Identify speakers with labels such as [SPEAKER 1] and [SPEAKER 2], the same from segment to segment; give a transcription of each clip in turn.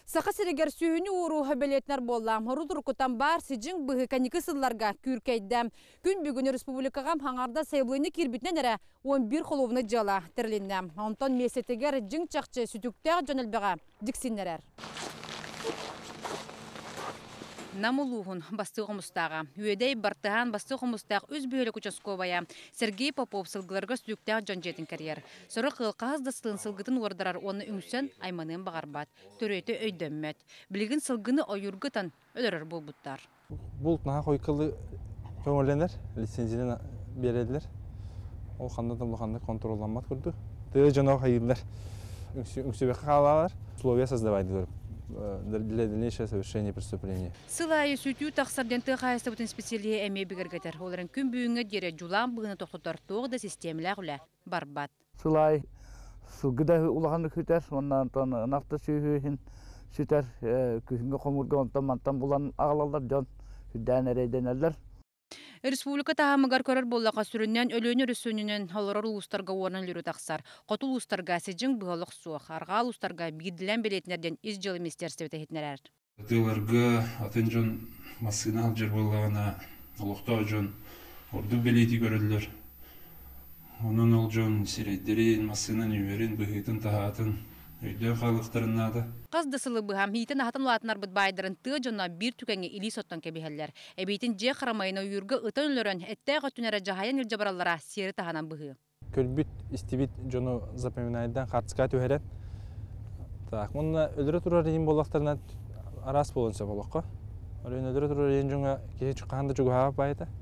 [SPEAKER 1] Сақы сірігер сүйіні уру хөбелетнер боллам. Руdur кутан бар сижин бұғы каникі сылларға күркейдім. Күн бүгіні республикағам хаңарда сайблыйны кирбітнен әрі 11 қолуыны жала тірліннем. Онтон месетігер жың чақчы сүтіктәғ жөнілбіға діксіннерер. Намулуғын басты қомыстаға. Үйедей бартыған басты қомыстақ өз бүйелік участковая Сергей Попов сылғыларға сүтіктәғ жон жетін карьер. Сұры қылқағызды сылын сылғытын ордырар оны үңсен айманын бағарбат. Төреті өйдөммет. Білігін сылғыны ойырғытан өлірір бұл бұттар.
[SPEAKER 2] Бұл наға қойқылы көңірленер, лицензиялен береділер. Ол қандатын бұл қандай контролланмат көрді. Тығы жана қайырлар. Үңсебек қалалар. Условия создавайды көріп. Для дальнейшего совершения преступления.
[SPEAKER 1] Сылайы сүтүү тақсарден тықайысты бұтын специалия әме бігіргетер. Оларын күн бүйіңі дере жулан бұғыны тоқтотар тоғыда системілер үлі барбат.
[SPEAKER 3] Сылай сылғыда ұлағаны күтер, оннан нақты сүйін сүтер, күхінгі қомырға онтан мантан бұлан ағалалар жон хүддән әрейденерлер.
[SPEAKER 1] Республика тағамығар көрір боллаға сүріннен өлөні рүсөнінен оларар ұлыстарға орнын лүрі тақсар. Қотыл ұлыстарға сежің бұғалық суық, арға ұлыстарға бейділен белетінерден из жылы местерстеветі етінерер.
[SPEAKER 4] Тыларға атын жон масына жер болғана ұлықта жон орды белеті көрілдір. Оның ол жон сирейдерін, масынан үйерін, бұхетін тағатын өйден қалықтырынады.
[SPEAKER 1] Қаздысылы бұғам хейтін ағатын латынар бұд байдырын тұғы жонна бір түкәңе илі соттан кәбихәлләр. Әбейтін же қарамайына үйіргі ұтын өлірін әтті ғөттінәрі жағайын үржабаралара сері тағанан бұғы.
[SPEAKER 2] Көлбіт, истибит жону запоминайдан қартысқа төхерен. Так, мұнна өлірі тұрар ең болақтарына арас болынса болаққа. Өлірі тұрар ең жоңа кеше чыққағанда жүгі байыда.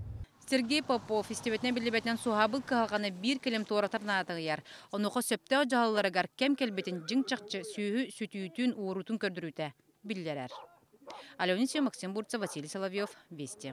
[SPEAKER 1] Сергей Попов истебетне билибетнен суhabыл калганы bir келем торатарна атыгыяр. Онуға сөптеу жағаларыгар кем келбетін жың чақчы сүйі сүтүйітін уырутын көрдірүйті білдерер. Аленисия Максим Бурца, Василий Соловьев, Вести.